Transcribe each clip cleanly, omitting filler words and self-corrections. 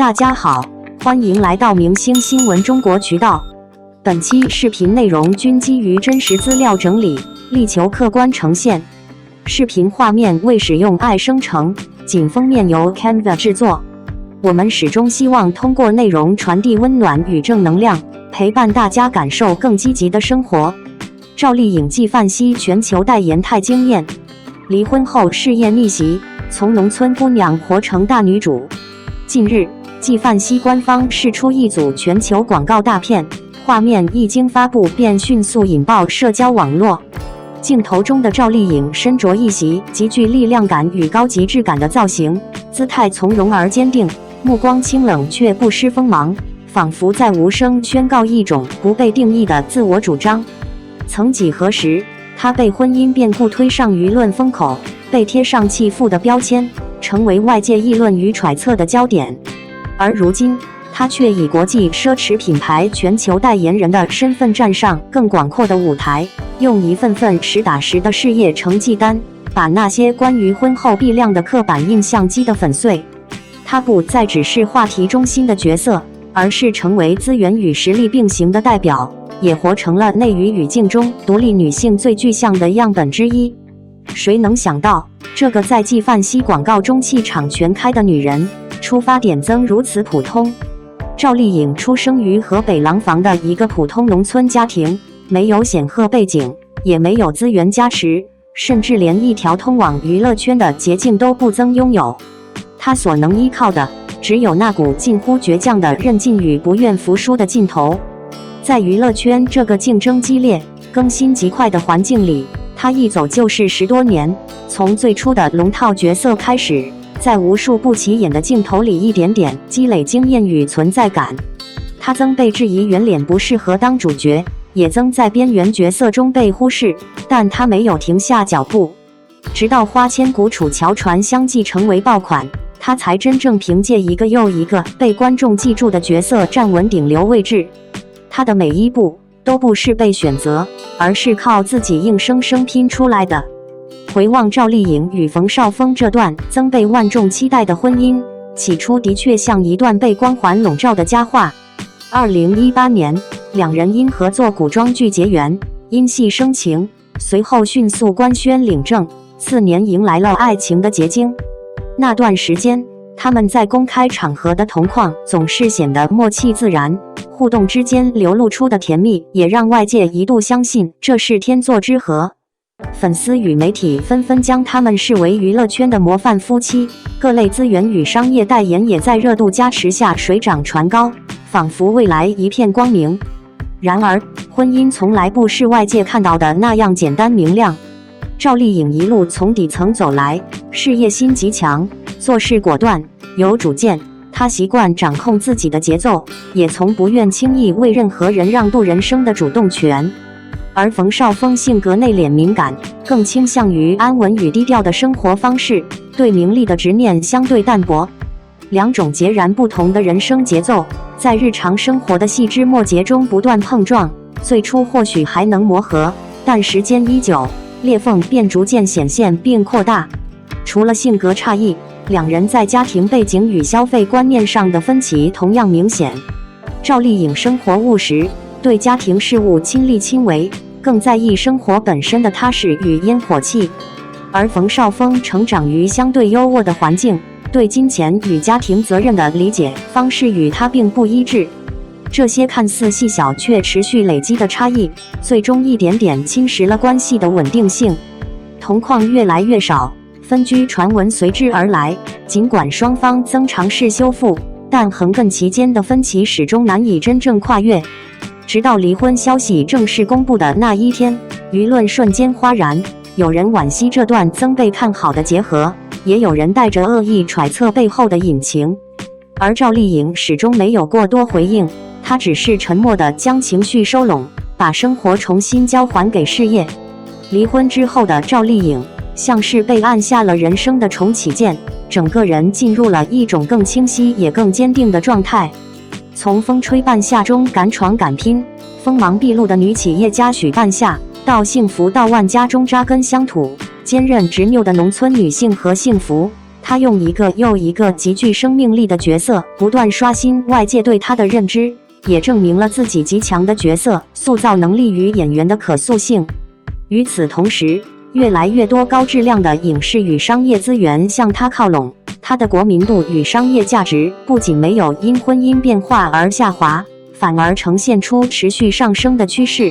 大家好，欢迎来到明星新闻中国渠道。本期视频内容均基于真实资料整理，力求客观呈现。视频画面未使用AI生成，仅封面由 Canva 制作。我们始终希望通过内容传递温暖与正能量，陪伴大家感受更积极的生活。赵丽颖纪梵希全球代言太惊艳，离婚后事业逆袭，从农村姑娘活成大女主。近日，纪梵希官方释出一组全球广告大片，画面一经发布便迅速引爆社交网络。镜头中的赵丽颖身着一袭极具力量感与高级质感的造型，姿态从容而坚定，目光清冷却不失锋芒，仿佛在无声宣告一种不被定义的自我主张。曾几何时，她被婚姻变故推上舆论风口，被贴上弃妇的标签，成为外界议论与揣测的焦点。而如今，她却以国际奢侈品牌全球代言人的身份站上更广阔的舞台，用一份份实打实的事业成绩单，把那些关于婚后碧亮的刻板印象击得粉碎。她不再只是话题中心的角色，而是成为资源与实力并行的代表，也活成了内娱语境中独立女性最具象的样本之一。谁能想到，这个在纪梵希广告中气场全开的女人，出发点曾如此普通。赵丽颖出生于河北廊坊的一个普通农村家庭，没有显赫背景，也没有资源加持，甚至连一条通往娱乐圈的捷径都不曾拥有。她所能依靠的，只有那股近乎倔强的韧劲与不愿服输的劲头。在娱乐圈这个竞争激烈、更新极快的环境里，她一走就是10多年，从最初的龙套角色开始，在无数不起眼的镜头里一点点积累经验与存在感。她曾被质疑圆脸不适合当主角，也曾在边缘角色中被忽视，但她没有停下脚步。直到花千骨楚乔传相继成为爆款，她才真正凭借一个又一个被观众记住的角色站稳顶流位置。她的每一步都不是被选择，而是靠自己硬生生拼出来的。回望赵丽颖与冯绍峰这段曾被万众期待的婚姻，起初的确像一段被光环笼罩的佳话。2018年，两人因合作古装剧结缘，因戏生情，随后迅速官宣领证，4年迎来了爱情的结晶。那段时间，他们在公开场合的同框总是显得默契自然，互动之间流露出的甜蜜也让外界一度相信这是天作之合。粉丝与媒体纷纷将他们视为娱乐圈的模范夫妻，各类资源与商业代言也在热度加持下水涨船高，仿佛未来一片光明。然而，婚姻从来不是外界看到的那样简单明亮。赵丽颖一路从底层走来，事业心极强，做事果断，有主见。她习惯掌控自己的节奏，也从不愿轻易为任何人让渡人生的主动权。而冯绍峰性格内敛敏感，更倾向于安稳与低调的生活方式，对名利的执念相对淡薄。两种截然不同的人生节奏，在日常生活的细枝末节中不断碰撞，最初或许还能磨合，但时间一久，裂缝便逐渐显现并扩大。除了性格差异，两人在家庭背景与消费观念上的分歧同样明显。赵丽颖生活务实，对家庭事务亲力亲为，更在意生活本身的踏实与烟火气。而冯绍峰成长于相对优渥的环境，对金钱与家庭责任的理解方式与他并不一致。这些看似细小却持续累积的差异，最终一点点侵蚀了关系的稳定性。同框越来越少，分居传闻随之而来，尽管双方曾尝试修复，但横亘其间的分歧始终难以真正跨越。直到离婚消息正式公布的那一天，舆论瞬间哗然，有人惋惜这段曾被看好的结合，也有人带着恶意揣测背后的隐情。而赵丽颖始终没有过多回应，她只是沉默地将情绪收拢，把生活重新交还给事业。离婚之后的赵丽颖，像是被按下了人生的重启键，整个人进入了一种更清晰也更坚定的状态。从风吹半夏中敢闯敢拼、锋芒毕露的女企业家许半夏，到幸福到万家中扎根乡土、坚韧执拗的农村女性何幸福，她她用一个又一个极具生命力的角色不断刷新外界对她的认知，也证明了自己极强的角色塑造能力与演员的可塑性。与此同时，越来越多高质量的影视与商业资源向她靠拢，她的国民度与商业价值不仅没有因婚姻变化而下滑，反而呈现出持续上升的趋势。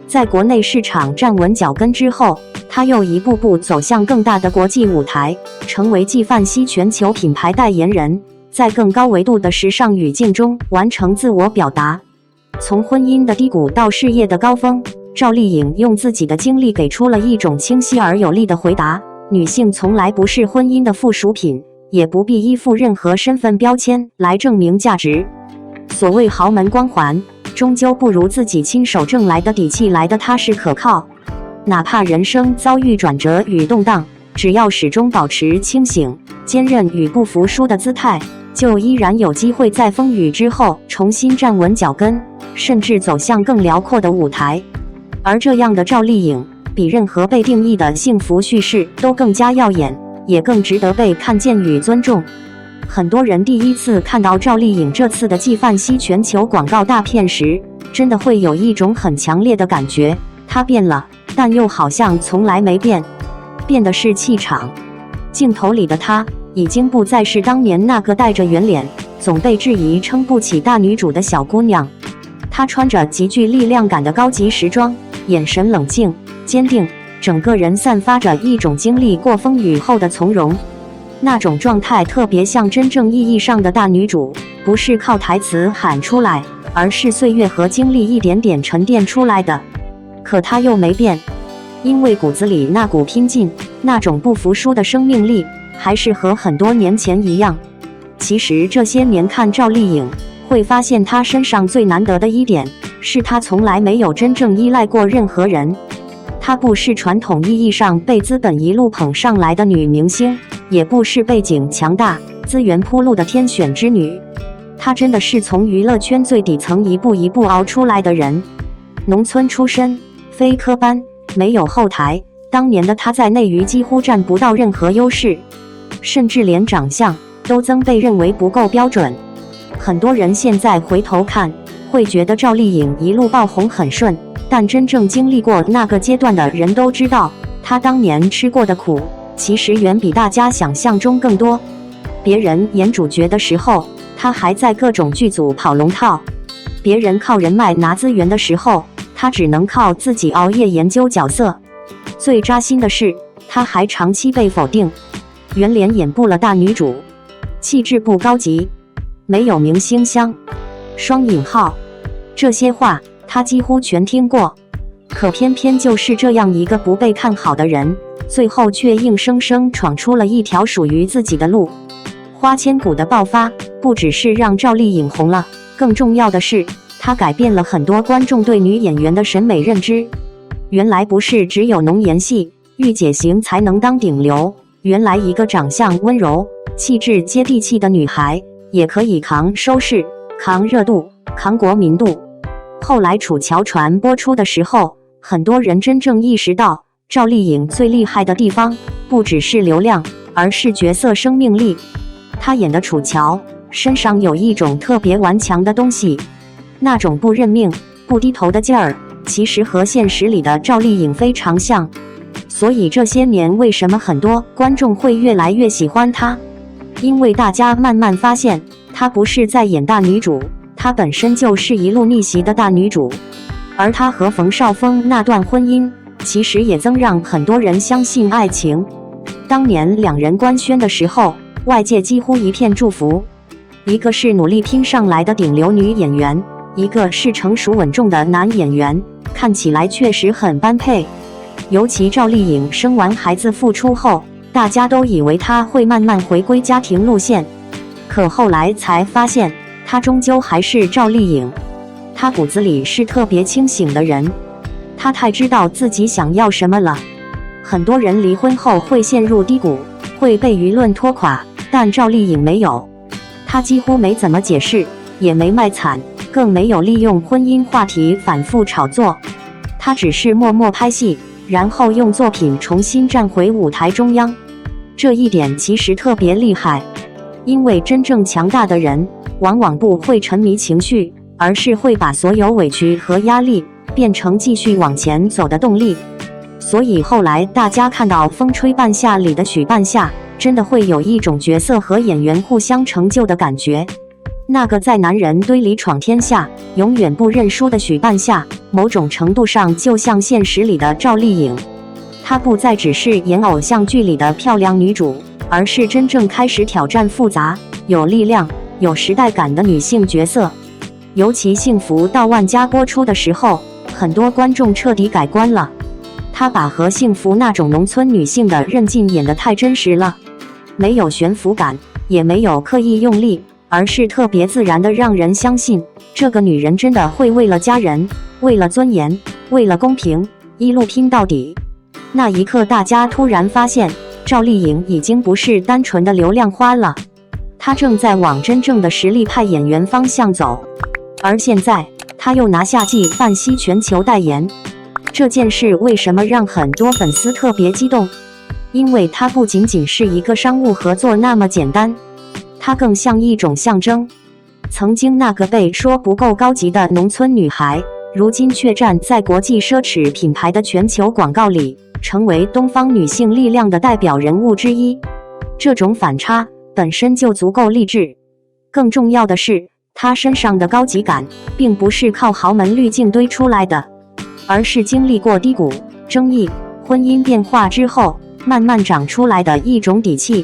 在国内市场站稳脚跟之后，她又一步步走向更大的国际舞台，成为纪梵希全球品牌代言人，在更高维度的时尚语境中完成自我表达。从婚姻的低谷到事业的高峰，赵丽颖用自己的经历给出了一种清晰而有力的回答：女性从来不是婚姻的附属品，也不必依附任何身份标签来证明价值。所谓豪门光环，终究不如自己亲手挣来的底气来得踏实可靠。哪怕人生遭遇转折与动荡，只要始终保持清醒、坚韧与不服输的姿态，就依然有机会在风雨之后重新站稳脚跟，甚至走向更辽阔的舞台。而这样的赵丽颖，比任何被定义的幸福叙事都更加耀眼，也更值得被看见与尊重。很多人第一次看到赵丽颖这次的纪梵希全球广告大片时，真的会有一种很强烈的感觉，她变了，但又好像从来没变。变的是气场。镜头里的她，已经不再是当年那个带着圆脸，总被质疑撑不起大女主的小姑娘。她穿着极具力量感的高级时装，眼神冷静、坚定，整个人散发着一种经历过风雨后的从容。那种状态特别像真正意义上的大女主，不是靠台词喊出来，而是岁月和经历一点点沉淀出来的。可她又没变，因为骨子里那股拼劲，那种不服输的生命力，还是和很多年前一样。其实这些年看赵丽颖，会发现她身上最难得的一点，是她从来没有真正依赖过任何人。她不是传统意义上被资本一路捧上来的女明星，也不是背景强大、资源铺路的天选之女。她真的是从娱乐圈最底层一步一步熬出来的人。农村出身，非科班，没有后台，当年的她在内娱几乎占不到任何优势，甚至连长相都曾被认为不够标准。很多人现在回头看，会觉得赵丽颖一路爆红很顺，但真正经历过那个阶段的人都知道，她当年吃过的苦，其实远比大家想象中更多。别人演主角的时候，她还在各种剧组跑龙套；别人靠人脉拿资源的时候，她只能靠自己熬夜研究角色。最扎心的是，她还长期被否定，圆脸演不了大女主，气质不高级，没有明星香，双引号，这些话她几乎全听过。可偏偏就是这样一个不被看好的人，最后却硬生生闯出了一条属于自己的路。花千骨的爆发，不只是让赵丽颖红了，更重要的是，她改变了很多观众对女演员的审美认知。原来不是只有浓颜系、御姐型才能当顶流，原来一个长相温柔、气质接地气的女孩，也可以扛收视、扛热度、扛国民度。后来《楚乔传》播出的时候，很多人真正意识到，赵丽颖最厉害的地方，不只是流量，而是角色生命力。她演的楚乔，身上有一种特别顽强的东西，那种不认命、不低头的劲儿，其实和现实里的赵丽颖非常像。所以这些年为什么很多观众会越来越喜欢她？因为大家慢慢发现，她不是在演大女主，她本身就是一路逆袭的大女主。而她和冯绍峰那段婚姻，其实也曾让很多人相信爱情。当年两人官宣的时候，外界几乎一片祝福。一个是努力拼上来的顶流女演员，一个是成熟稳重的男演员，看起来确实很般配。尤其赵丽颖生完孩子复出后，大家都以为她会慢慢回归家庭路线，可后来才发现，她终究还是赵丽颖。她骨子里是特别清醒的人，她太知道自己想要什么了。很多人离婚后会陷入低谷，会被舆论拖垮，但赵丽颖没有。她几乎没怎么解释，也没卖惨，更没有利用婚姻话题反复炒作。她只是默默拍戏，然后用作品重新站回舞台中央。这一点其实特别厉害，因为真正强大的人往往不会沉迷情绪，而是会把所有委屈和压力变成继续往前走的动力。所以后来大家看到《风吹半夏》里的许半夏，真的会有一种角色和演员互相成就的感觉。那个在男人堆里闯天下，永远不认输的许半夏，某种程度上就像现实里的赵丽颖。她不再只是演偶像剧里的漂亮女主，而是真正开始挑战复杂、有力量、有时代感的女性角色。尤其《幸福到万家》播出的时候，很多观众彻底改观了。她把和幸福那种农村女性的韧劲演得太真实了，没有悬浮感，也没有刻意用力，而是特别自然的让人相信，这个女人真的会为了家人，为了尊严，为了公平，一路拼到底。那一刻，大家突然发现，赵丽颖已经不是单纯的流量花了，她正在往真正的实力派演员方向走。而现在，她又拿下纪梵希全球代言，这件事为什么让很多粉丝特别激动？因为它不仅仅是一个商务合作那么简单，它更像一种象征。曾经那个被说不够高级的农村女孩，如今却站在国际奢侈品牌的全球广告里，成为东方女性力量的代表人物之一。这种反差本身就足够励志。更重要的是，她身上的高级感并不是靠豪门滤镜堆出来的，而是经历过低谷、争议、婚姻变化之后慢慢长出来的一种底气。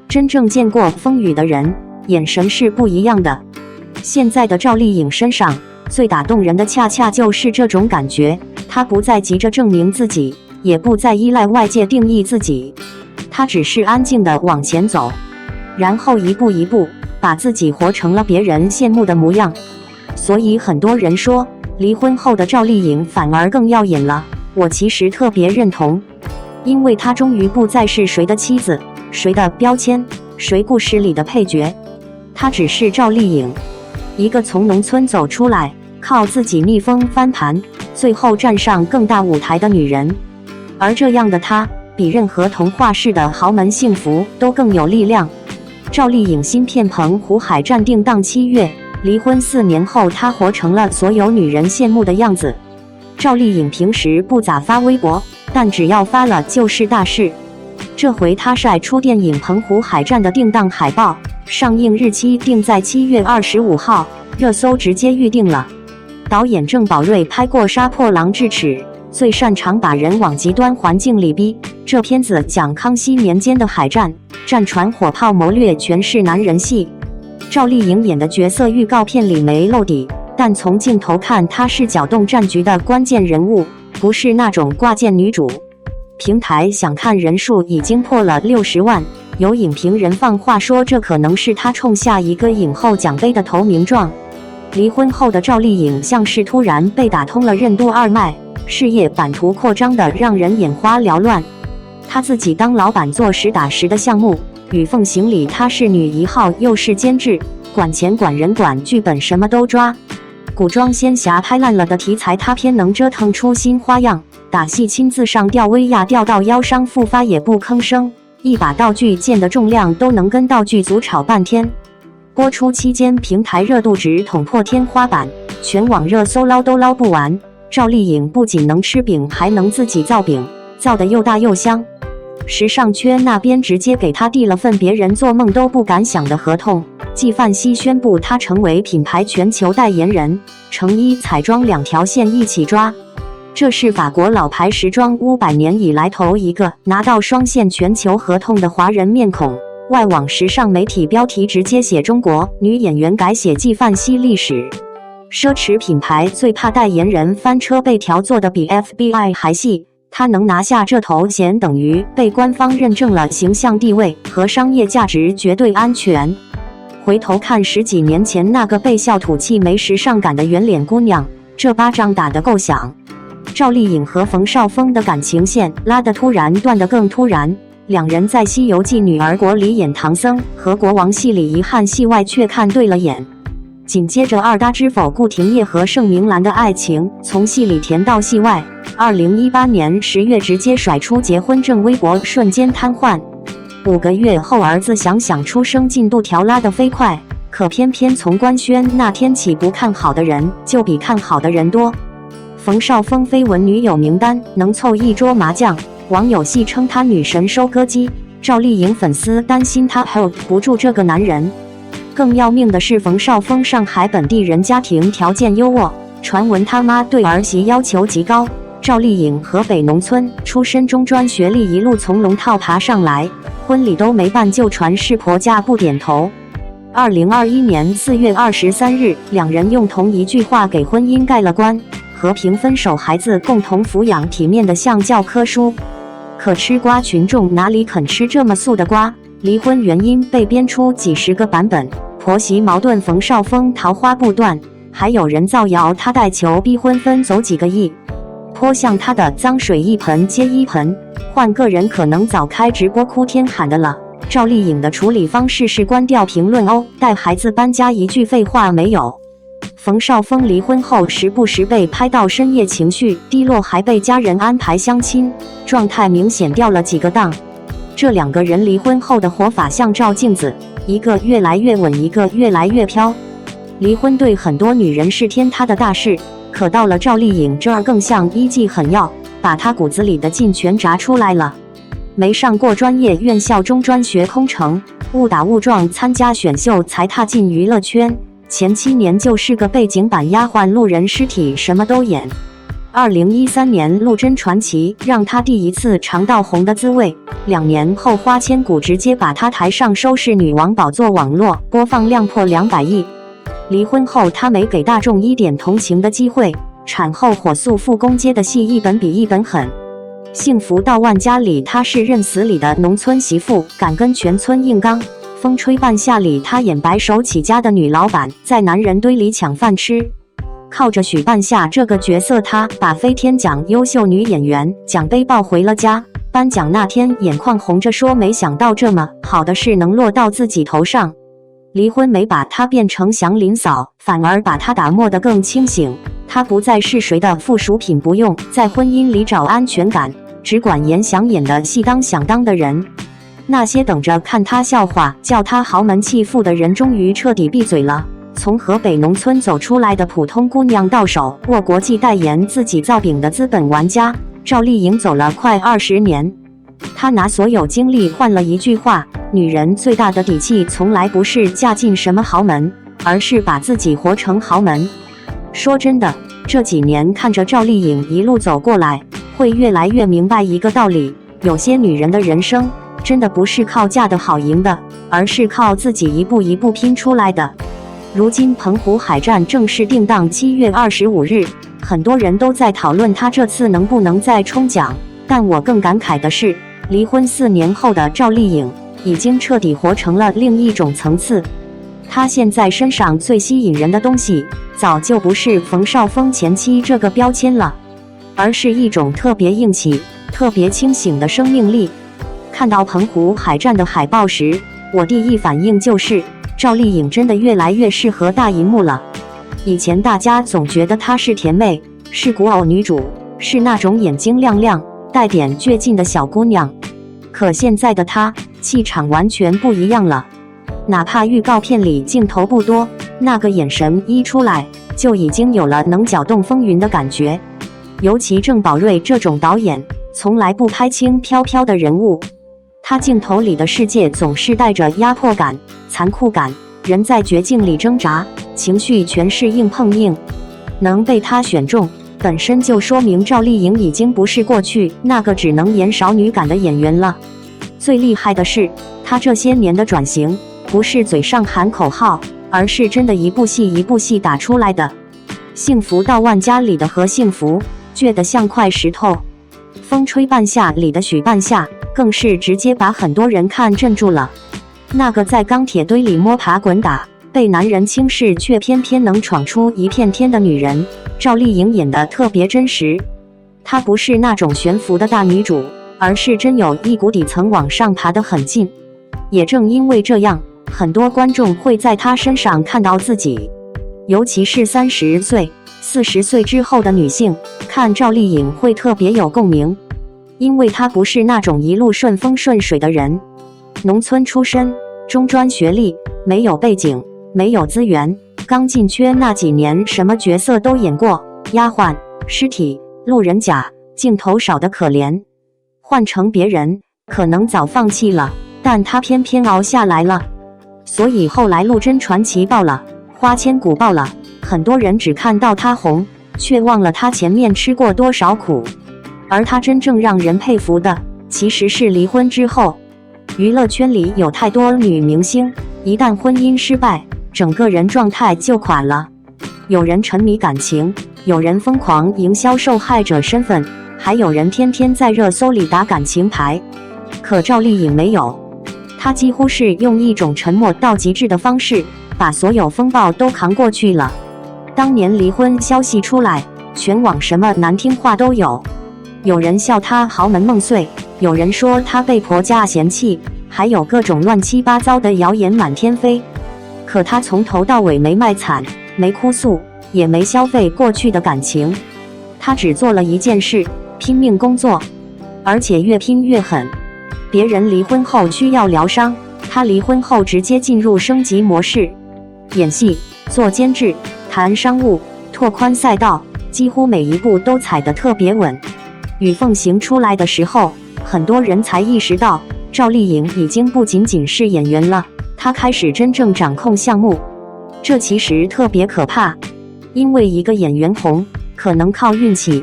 真正见过风雨的人，眼神是不一样的。现在的赵丽颖身上最打动人的恰恰就是这种感觉，她不再急着证明自己，也不再依赖外界定义自己，她只是安静地往前走，然后一步一步把自己活成了别人羡慕的模样。所以很多人说，离婚后的赵丽颖反而更耀眼了，我其实特别认同，因为她终于不再是谁的妻子，谁的标签，谁故事里的配角，她只是赵丽颖，一个从农村走出来，靠自己逆风翻盘，最后站上更大舞台的女人。而这样的她，比任何童话式的豪门幸福都更有力量。赵丽颖新片《澎湖海战》定档7月，离婚4年后，她活成了所有女人羡慕的样子。赵丽颖平时不咋发微博，但只要发了就是大事。这回她晒出电影《澎湖海战》的定档海报，上映日期定在7月25号，热搜直接预定了。导演郑宝瑞拍过《杀破狼智齿》，最擅长把人往极端环境里逼。这片子讲康熙年间的海战，战船火炮谋略全是男人戏。赵丽颖演的角色预告片里没露底，但从镜头看，她是搅动战局的关键人物，不是那种挂件女主。平台想看人数已经破了60万，有影评人放话说，这可能是她冲下一个影后奖杯的投名状。离婚后的赵丽颖像是突然被打通了任督二脉，事业版图扩张的让人眼花缭乱。她自己当老板做实打实的项目，《与凤行》里她是女1号又是监制，管钱管人管剧本什么都抓。古装仙侠拍烂了的题材，她偏能折腾出新花样。打戏亲自上吊威亚，吊到腰伤复发也不吭声，一把道具剑的重量都能跟道具组吵半天。播出期间，平台热度值捅破天花板，全网热搜捞都捞不完。赵丽颖不仅能吃饼，还能自己造饼，造得又大又香。时尚圈那边直接给她递了份别人做梦都不敢想的合同，纪梵希宣布她成为品牌全球代言人，成衣彩妆2条线一起抓。这是法国老牌时装500年以来头一个拿到双线全球合同的华人面孔。外网时尚媒体标题直接写中国女演员改写纪梵希历史。奢侈品牌最怕代言人翻车被调做的比 FBI 还细，她能拿下这头衔等于被官方认证了形象地位和商业价值绝对安全。回头看10几年前那个被笑土气没时尚感的圆脸姑娘，这巴掌打得够响。赵丽颖和冯绍峰的感情线拉得突然断得更突然，两人在《西游记女儿国》里演唐僧，和国王戏里遗憾，戏外却看对了眼。紧接着二搭知否顾廷烨和盛明兰的爱情从戏里甜到戏外，2018年10月直接甩出结婚证，微博瞬间瘫痪。5个月后，儿子想出生进度条拉得飞快，可偏偏从官宣那天起，不看好的人就比看好的人多。冯绍峰绯闻女友名单能凑一桌麻将，网友戏称他女神收割机，赵丽颖粉丝担心他 hold 不住这个男人。更要命的是，冯绍峰上海本地人，家庭条件优渥，传闻他妈对儿媳要求极高。赵丽颖河北农村出身，中专学历，一路从龙套爬上来，婚礼都没办就传是婆家不点头。2021年4月23日，两人用同一句话给婚姻盖了棺，和平分手，孩子共同抚养，体面的像教科书。可吃瓜群众哪里肯吃这么素的瓜？离婚原因被编出几十个版本，婆媳矛盾，冯绍峰桃花不断，还有人造谣他带球逼婚分走几个亿。泼向他的脏水一盆接一盆，换个人可能早开直播哭天喊的了。赵丽颖的处理方式是关掉评论哦，带孩子搬家一句废话没有。冯绍峰离婚后时不时被拍到深夜情绪低落，还被家人安排相亲，状态明显掉了几个档。这两个人离婚后的活法像照镜子，一个越来越稳，一个越来越飘。离婚对很多女人是天塌的大事，可到了赵丽颖这儿更像一剂狠药，把她骨子里的劲全炸出来了。没上过专业院校，中专学空乘，误打误撞参加选秀才踏进娱乐圈，前7年就是个背景板丫鬟、路人尸体，什么都演。2013年陆贞传奇让她第一次尝到红的滋味，2年后花千骨直接把她抬上收视女王宝座，网络播放量破200亿。离婚后她没给大众一点同情的机会，产后火速复工接的戏一本比一本狠。幸福到万家里她是认死理的农村媳妇，敢跟全村硬刚。风吹半夏里她演白手起家的女老板，在男人堆里抢饭吃。靠着许半夏这个角色，她把飞天奖优秀女演员奖杯抱回了家。颁奖那天眼眶红着说，没想到这么好的事能落到自己头上。离婚没把她变成祥林嫂，反而把她打磨得更清醒。她不再是谁的附属品，不用在婚姻里找安全感，只管演想演的戏，当想当的人。那些等着看她笑话叫她豪门弃妇的人，终于彻底闭嘴了。从河北农村走出来的普通姑娘，到手握国际代言、自己造饼的资本玩家，赵丽颖走了快20年。她拿所有精力换了一句话：女人最大的底气从来不是嫁进什么豪门，而是把自己活成豪门。说真的，这几年看着赵丽颖一路走过来，会越来越明白一个道理：有些女人的人生真的不是靠嫁得好赢的，而是靠自己一步一步拼出来的。如今澎湖海战正式定档7月25日，很多人都在讨论他这次能不能再冲奖，但我更感慨的是，离婚4年后的赵丽颖已经彻底活成了另一种层次。她现在身上最吸引人的东西，早就不是冯绍峰前妻这个标签了，而是一种特别硬气、特别清醒的生命力。看到澎湖海战的海报时，我第一反应就是赵丽颖真的越来越适合大荧幕了。以前大家总觉得她是甜妹，是古偶女主，是那种眼睛亮亮、带点倔劲的小姑娘。可现在的她，气场完全不一样了。哪怕预告片里镜头不多，那个眼神一出来，就已经有了能搅动风云的感觉。尤其郑宝瑞这种导演，从来不拍轻飘飘的人物。他镜头里的世界总是带着压迫感、残酷感，人在绝境里挣扎，情绪全是硬碰硬。能被他选中，本身就说明赵丽颖已经不是过去那个只能演少女感的演员了。最厉害的是，她这些年的转型，不是嘴上喊口号，而是真的一部戏一部戏打出来的。幸福到万家里的何幸福，倔得像块石头。风吹半夏里的许半夏，更是直接把很多人看镇住了。那个在钢铁堆里摸爬滚打，被男人轻视却偏偏能闯出一片天的女人，赵丽颖演得特别真实。她不是那种悬浮的大女主，而是真有一股底层往上爬得很近。也正因为这样，很多观众会在她身上看到自己。尤其是30岁、40岁之后的女性，看赵丽颖会特别有共鸣。因为她不是那种一路顺风顺水的人。农村出身，中专学历，没有背景，没有资源，刚进圈那几年什么角色都演过，丫鬟、尸体、路人甲，镜头少得可怜。换成别人，可能早放弃了，但他偏偏熬下来了。所以后来陆贞传奇爆了，花千骨爆了，很多人只看到他红，却忘了他前面吃过多少苦。而他真正让人佩服的，其实是离婚之后。娱乐圈里有太多女明星，一旦婚姻失败，整个人状态就垮了。有人沉迷感情，有人疯狂营销受害者身份，还有人天天在热搜里打感情牌。可赵丽颖没有，她几乎是用一种沉默到极致的方式，把所有风暴都扛过去了。当年离婚消息出来，全网什么难听话都有，有人笑她豪门梦碎，有人说她被婆家嫌弃，还有各种乱七八糟的谣言满天飞。可她从头到尾没卖惨，没哭诉，也没消费过去的感情，她只做了一件事，拼命工作，而且越拼越狠。别人离婚后需要疗伤，她离婚后直接进入升级模式，演戏、做监制、谈商务、拓宽赛道，几乎每一步都踩得特别稳。与凤行出来的时候，很多人才意识到赵丽颖已经不仅仅是演员了，她开始真正掌控项目。这其实特别可怕，因为一个演员红可能靠运气，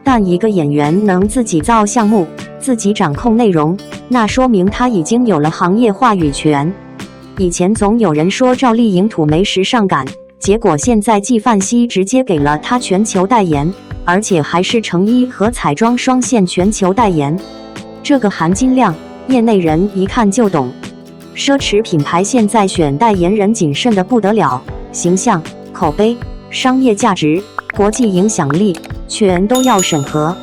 但一个演员能自己造项目，自己掌控内容，那说明他已经有了行业话语权。以前总有人说赵丽颖土没时尚感，结果现在纪梵希直接给了她全球代言，而且还是成衣和彩妆双线全球代言。这个含金量，业内人一看就懂。奢侈品牌现在选代言人谨慎得不得了，形象、口碑、商业价值、国际影响力，全都要审核。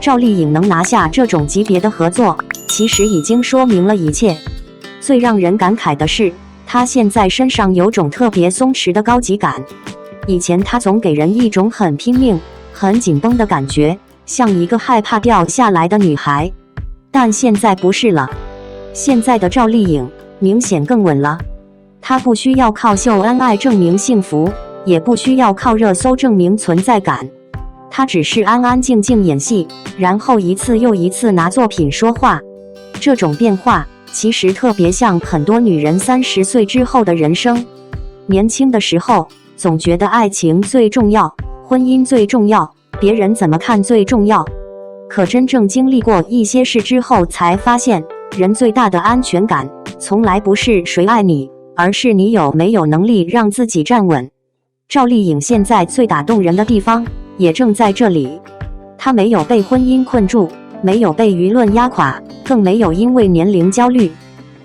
赵丽颖能拿下这种级别的合作，其实已经说明了一切。最让人感慨的是，她现在身上有种特别松弛的高级感。以前她总给人一种很拼命、很紧绷的感觉，像一个害怕掉下来的女孩。但现在不是了，现在的赵丽颖明显更稳了。她不需要靠秀恩爱证明幸福，也不需要靠热搜证明存在感。她只是安安静静演戏，然后一次又一次拿作品说话。这种变化其实特别像很多女人30岁之后的人生。年轻的时候总觉得爱情最重要，婚姻最重要，别人怎么看最重要。可真正经历过一些事之后，才发现人最大的安全感从来不是谁爱你，而是你有没有能力让自己站稳。赵丽颖现在最打动人的地方也正在这里，她没有被婚姻困住，没有被舆论压垮，更没有因为年龄焦虑。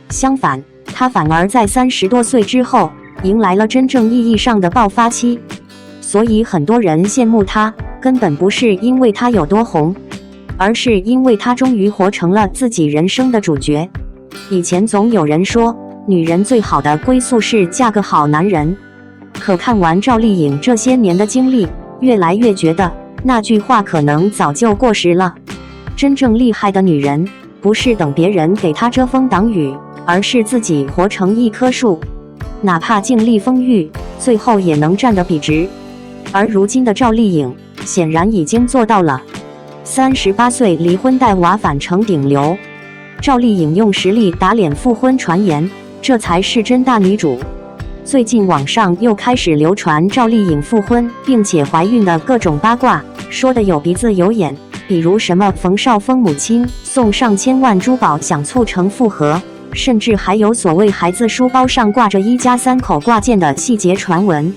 相反，她反而在30多岁之后迎来了真正意义上的爆发期。所以很多人羡慕她，根本不是因为她有多红，而是因为她终于活成了自己人生的主角。以前总有人说，女人最好的归宿是嫁个好男人。可看完赵丽颖这些年的经历，越来越觉得那句话可能早就过时了。真正厉害的女人，不是等别人给她遮风挡雨，而是自己活成一棵树，哪怕经历风雨，最后也能站得笔直。而如今的赵丽颖显然已经做到了。38岁离婚带娃反成顶流，赵丽颖用实力打脸复婚传言，这才是真大女主。最近网上又开始流传赵丽颖复婚并且怀孕的各种八卦，说的有鼻子有眼，比如什么冯绍峰母亲送上千万珠宝想促成复合，甚至还有所谓孩子书包上挂着一家3口挂件的细节传闻。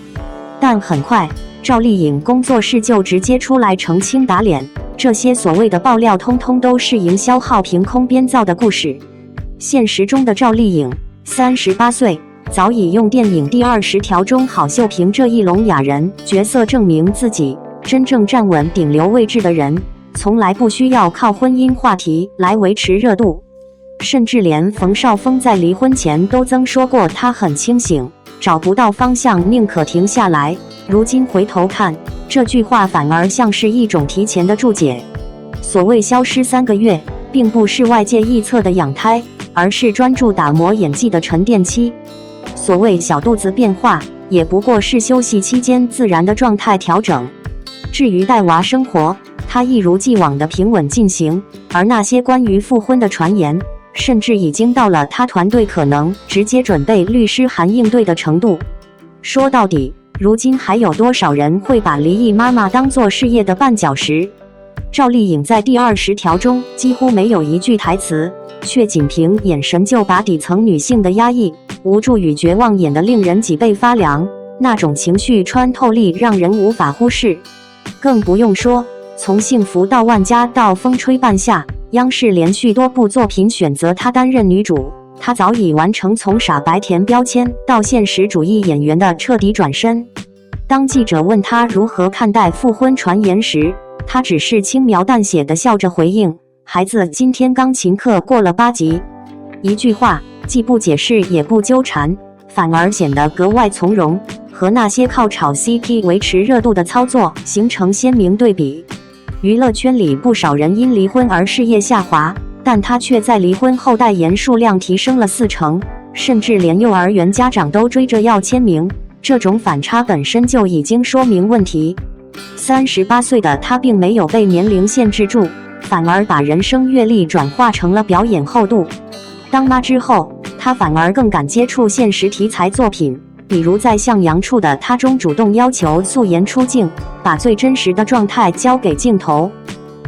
但很快赵丽颖工作室就直接出来澄清打脸，这些所谓的爆料通通都是营销号凭空编造的故事。现实中的赵丽颖38岁，早已用电影第20条中郝秀萍这一聋哑人角色证明自己，真正站稳顶流位置的人从来不需要靠婚姻话题来维持热度。甚至连冯绍峰在离婚前都曾说过他很清醒，找不到方向宁可停下来。如今回头看，这句话反而像是一种提前的注解。所谓消失3个月，并不是外界臆测的养胎，而是专注打磨演技的沉淀期。所谓小肚子变化，也不过是休息期间自然的状态调整。至于带娃生活，他一如既往的平稳进行，而那些关于复婚的传言，甚至已经到了他团队可能直接准备律师函应对的程度。说到底，如今还有多少人会把离异妈妈当作事业的绊脚石？赵丽颖在第20条中几乎没有一句台词，却仅凭眼神就把底层女性的压抑、无助与绝望演得令人脊背发凉，那种情绪穿透力让人无法忽视。更不用说从幸福到万家到风吹半夏，央视连续多部作品选择她担任女主，她早已完成从傻白甜标签到现实主义演员的彻底转身。当记者问她如何看待复婚传言时，她只是轻描淡写地笑着回应：“孩子今天钢琴课过了8级。”一句话，既不解释也不纠缠，反而显得格外从容，和那些靠炒 CP 维持热度的操作形成鲜明对比。娱乐圈里不少人因离婚而事业下滑，但他却在离婚后代言数量提升了40%，甚至连幼儿园家长都追着要签名。这种反差本身就已经说明问题。38岁的他并没有被年龄限制住，反而把人生阅历转化成了表演厚度。当妈之后，他反而更敢接触现实题材作品，比如在《向阳处的他》中主动要求素颜出镜，把最真实的状态交给镜头。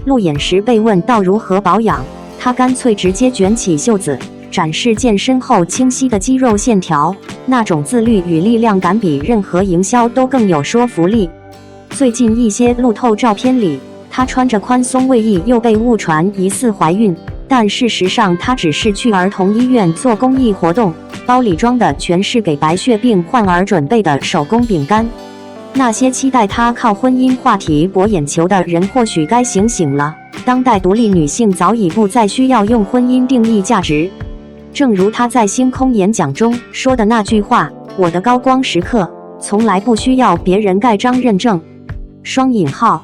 路演时被问到如何保养，他干脆直接卷起袖子，展示健身后清晰的肌肉线条，那种自律与力量感比任何营销都更有说服力。最近一些路透照片里，她穿着宽松卫衣又被误传疑似怀孕，但事实上她只是去儿童医院做公益活动，包里装的全是给白血病患儿准备的手工饼干。那些期待她靠婚姻话题博眼球的人或许该醒醒了，当代独立女性早已不再需要用婚姻定义价值。正如她在星空演讲中说的那句话：“我的高光时刻从来不需要别人盖章认证。”双引号。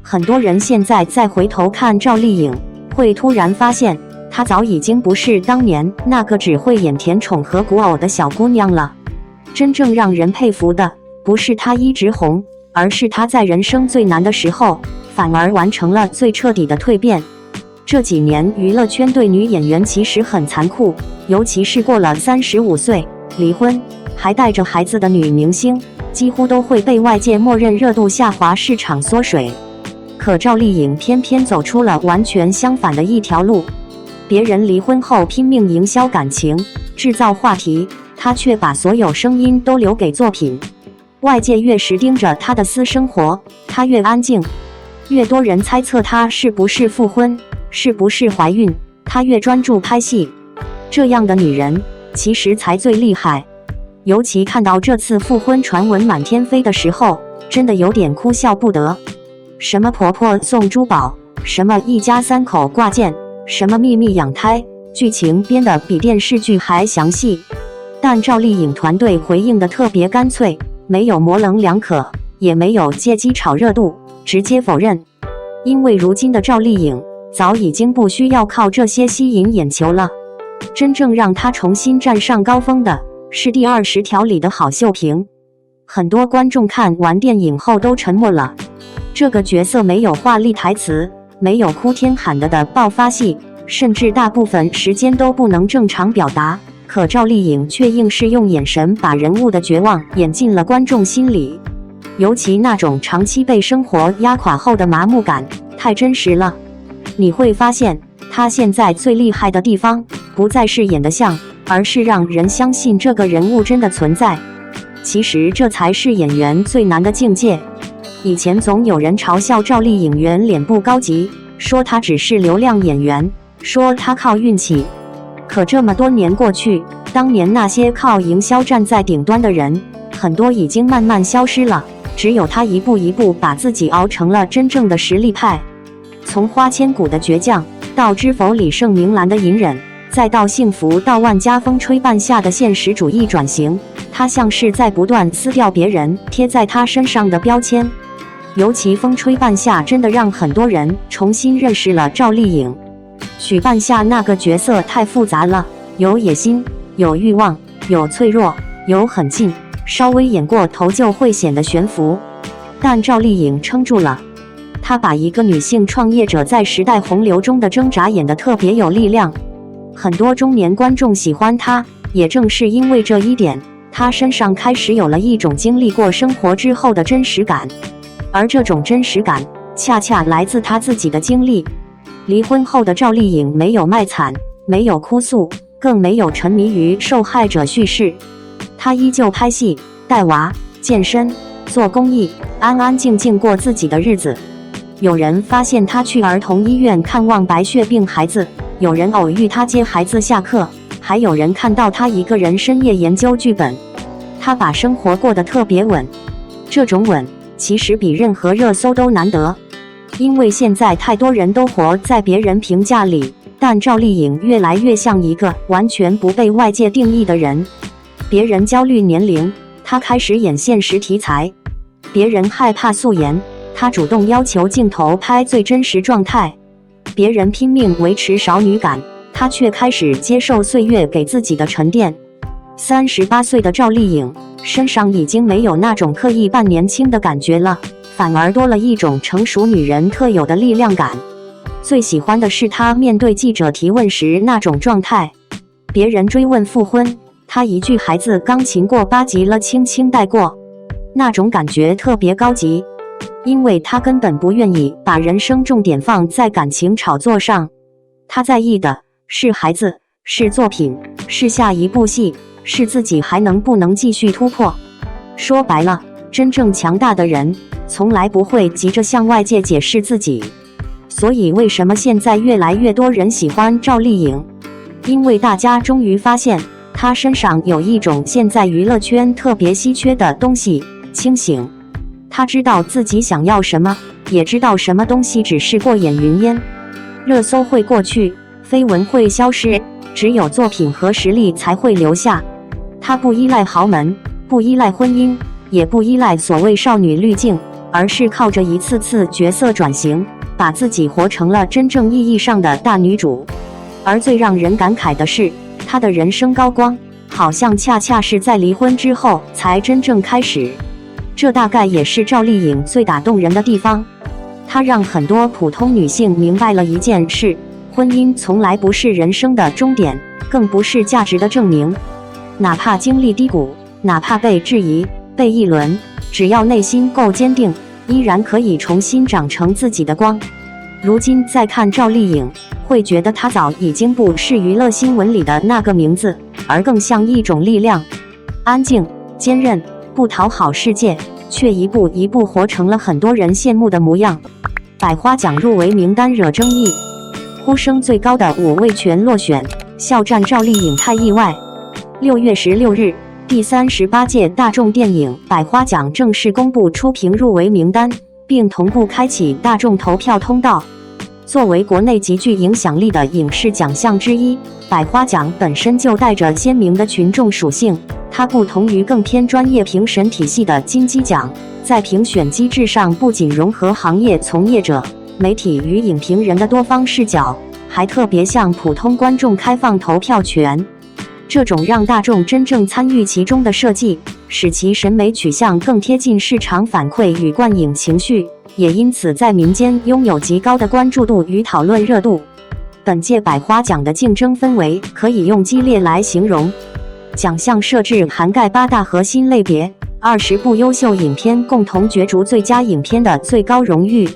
很多人现在再回头看赵丽颖，会突然发现她早已经不是当年那个只会演甜宠和古偶的小姑娘了。真正让人佩服的不是她一直红，而是她在人生最难的时候反而完成了最彻底的蜕变。这几年娱乐圈对女演员其实很残酷，尤其是过了35岁离婚还带着孩子的女明星，几乎都会被外界默认热度下滑，市场缩水。可赵丽颖偏偏走出了完全相反的一条路。别人离婚后拼命营销感情，制造话题，她却把所有声音都留给作品。外界越是盯着她的私生活，她越安静。越多人猜测她是不是复婚，是不是怀孕，她越专注拍戏。这样的女人其实才最厉害。尤其看到这次复婚传闻满天飞的时候，真的有点哭笑不得。什么婆婆送珠宝，什么一家3口挂件，什么秘密养胎，剧情编得比电视剧还详细。但赵丽颖团队回应的特别干脆，没有模棱两可，也没有借机炒热度，直接否认。因为如今的赵丽颖早已经不需要靠这些吸引眼球了。真正让她重新站上高峰的是第20条里的郝秀萍。很多观众看完电影后都沉默了。这个角色没有华丽台词，没有哭天喊地的爆发戏，甚至大部分时间都不能正常表达。可赵丽颖却硬是用眼神把人物的绝望演进了观众心里。尤其那种长期被生活压垮后的麻木感，太真实了。你会发现，她现在最厉害的地方，不再是演得像，而是让人相信这个人物真的存在。其实这才是演员最难的境界。以前总有人嘲笑赵丽颖圆脸不高级，说她只是流量演员，说她靠运气。可这么多年过去，当年那些靠营销站在顶端的人，很多已经慢慢消失了，只有她一步一步把自己熬成了真正的实力派。从花千骨的倔强，到知否李盛明兰的隐忍，再到幸福到万家风吹半夏的现实主义转型，她像是在不断撕掉别人贴在她身上的标签。尤其风吹半夏真的让很多人重新认识了赵丽颖。许半夏那个角色太复杂了，有野心，有欲望，有脆弱，有狠劲，稍微演过头就会显得悬浮。但赵丽颖撑住了，她把一个女性创业者在时代洪流中的挣扎演得特别有力量。很多中年观众喜欢她，也正是因为这一点，她身上开始有了一种经历过生活之后的真实感。而这种真实感恰恰来自她自己的经历。离婚后的赵丽颖没有卖惨，没有哭诉，更没有沉迷于受害者叙事。她依旧拍戏、带娃、健身、做公益，安安静静过自己的日子。有人发现她去儿童医院看望白血病孩子，有人偶遇她接孩子下课，还有人看到她一个人深夜研究剧本。她把生活过得特别稳，这种稳其实比任何热搜都难得。因为现在太多人都活在别人评价里，但赵丽颖越来越像一个完全不被外界定义的人。别人焦虑年龄，她开始演现实题材；别人害怕素颜，她主动要求镜头拍最真实状态；别人拼命维持少女感，她却开始接受岁月给自己的沉淀。38岁的赵丽颖身上已经没有那种刻意扮年轻的感觉了，反而多了一种成熟女人特有的力量感。最喜欢的是她面对记者提问时那种状态。别人追问复婚，她一句孩子钢琴过8级了轻轻带过，那种感觉特别高级。因为她根本不愿意把人生重点放在感情炒作上，她在意的是孩子，是作品，是下一部戏，是自己还能不能继续突破。说白了，真正强大的人从来不会急着向外界解释自己。所以为什么现在越来越多人喜欢赵丽颖？因为大家终于发现她身上有一种现在娱乐圈特别稀缺的东西——清醒。她知道自己想要什么，也知道什么东西只是过眼云烟。热搜会过去，绯闻会消失，只有作品和实力才会留下。她不依赖豪门，不依赖婚姻，也不依赖所谓少女滤镜，而是靠着一次次角色转型，把自己活成了真正意义上的大女主。而最让人感慨的是，她的人生高光好像恰恰是在离婚之后才真正开始。这大概也是赵丽颖最打动人的地方。她让很多普通女性明白了一件事：婚姻从来不是人生的终点，更不是价值的证明。哪怕经历低谷，哪怕被质疑、被议论，只要内心够坚定，依然可以重新长成自己的光。如今再看赵丽颖，会觉得她早已经不是娱乐新闻里的那个名字，而更像一种力量。安静、坚韧，不讨好世界，却一步一步活成了很多人羡慕的模样。百花奖入围名单惹争议，呼声最高的5位全落选，笑战赵丽颖太意外。6月16日，第38届大众电影百花奖正式公布初评入围名单，并同步开启大众投票通道。作为国内极具影响力的影视奖项之一，百花奖本身就带着鲜明的群众属性。它不同于更偏专业评审体系的金鸡奖，在评选机制上不仅融合行业从业者、媒体与影评人的多方视角，还特别向普通观众开放投票权。这种让大众真正参与其中的设计，使其审美取向更贴近市场反馈与观影情绪，也因此在民间拥有极高的关注度与讨论热度。本届百花奖的竞争氛围可以用激烈来形容。奖项设置涵盖8大核心类别，20部优秀影片共同角逐最佳影片的最高荣誉。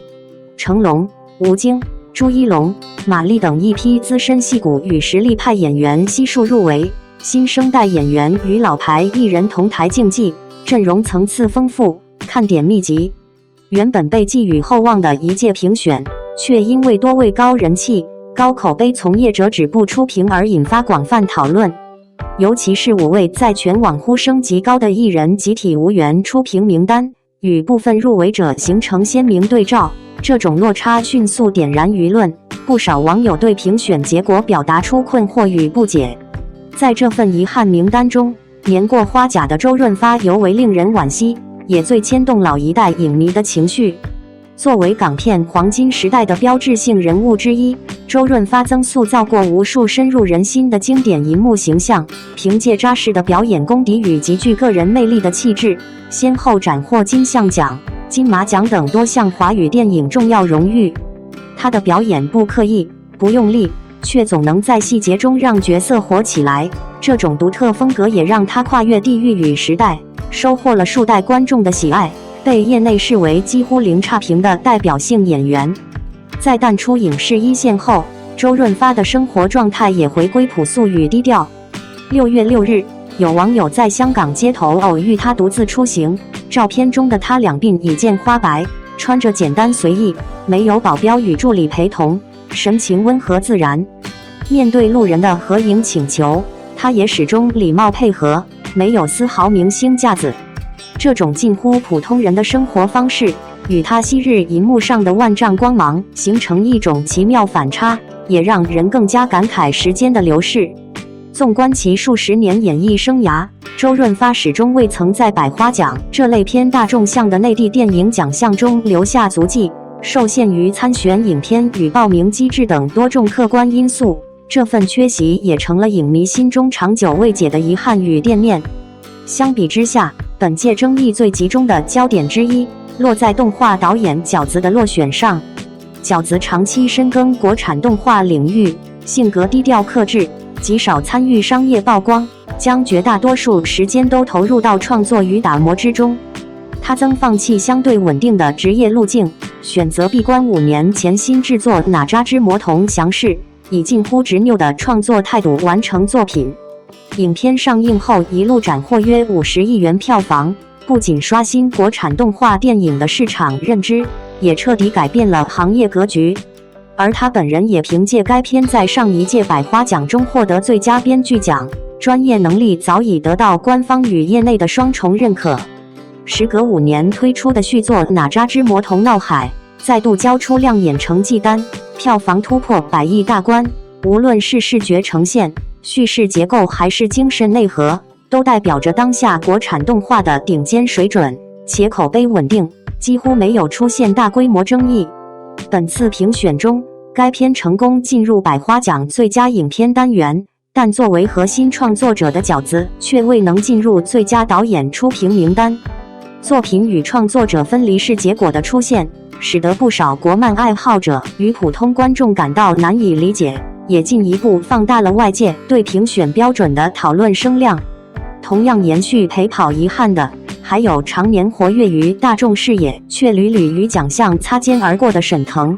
成龙、吴京、朱一龙、马丽等一批资深戏骨与实力派演员悉数入围，新生代演员与老牌艺人同台竞技，阵容层次丰富，看点密集。原本被寄予厚望的一届评选，却因为多位高人气、高口碑从业者止步出评而引发广泛讨论。尤其是5位在全网呼声极高的艺人集体无缘出评名单，与部分入围者形成鲜明对照，这种落差迅速点燃舆论，不少网友对评选结果表达出困惑与不解。在这份遗憾名单中，年过花甲的周润发尤为令人惋惜，也最牵动老一代影迷的情绪。作为港片黄金时代的标志性人物之一，周润发曾塑造过无数深入人心的经典银幕形象，凭借扎实的表演功底与极具个人魅力的气质，先后斩获金像奖、金马奖等多项华语电影重要荣誉。他的表演不刻意、不用力，却总能在细节中让角色活起来，这种独特风格也让他跨越地域与时代，收获了数代观众的喜爱，被业内视为几乎零差评的代表性演员。在淡出影视一线后，周润发的生活状态也回归朴素与低调。6月6日，有网友在香港街头偶遇他独自出行，照片中的他两鬓已见花白，穿着简单随意，没有保镖与助理陪同，神情温和自然。面对路人的合影请求，他也始终礼貌配合，没有丝毫明星架子。这种近乎普通人的生活方式，与他昔日银幕上的万丈光芒形成一种奇妙反差，也让人更加感慨时间的流逝。纵观其数十年演艺生涯，周润发始终未曾在百花奖这类偏大众向的内地电影奖项中留下足迹。受限于参选影片与报名机制等多种客观因素，这份缺席也成了影迷心中长久未解的遗憾与惦念。相比之下，本届争议最集中的焦点之一，落在动画导演饺子的落选上。饺子长期深耕国产动画领域，性格低调克制，极少参与商业曝光，将绝大多数时间都投入到创作与打磨之中。他曾放弃相对稳定的职业路径，选择闭关5年潜心制作《哪吒之魔童降世》，以近乎执拗的创作态度完成作品。影片上映后一路斩获约50亿元票房，不仅刷新国产动画电影的市场认知，也彻底改变了行业格局。而他本人也凭借该片在上一届百花奖中获得最佳编剧奖，专业能力早已得到官方与业内的双重认可。时隔5年推出的续作《哪吒之魔童闹海》再度交出亮眼成绩单，票房突破100亿大关，无论是视觉呈现、叙事结构还是精神内核，都代表着当下国产动画的顶尖水准，且口碑稳定，几乎没有出现大规模争议。本次评选中，该片成功进入百花奖最佳影片单元，但作为核心创作者的饺子却未能进入最佳导演初评名单。作品与创作者分离是结果的出现，使得不少国漫爱好者与普通观众感到难以理解，也进一步放大了外界对评选标准的讨论声量。同样延续陪跑遗憾的，还有常年活跃于大众视野却屡屡与奖项擦肩而过的沈腾。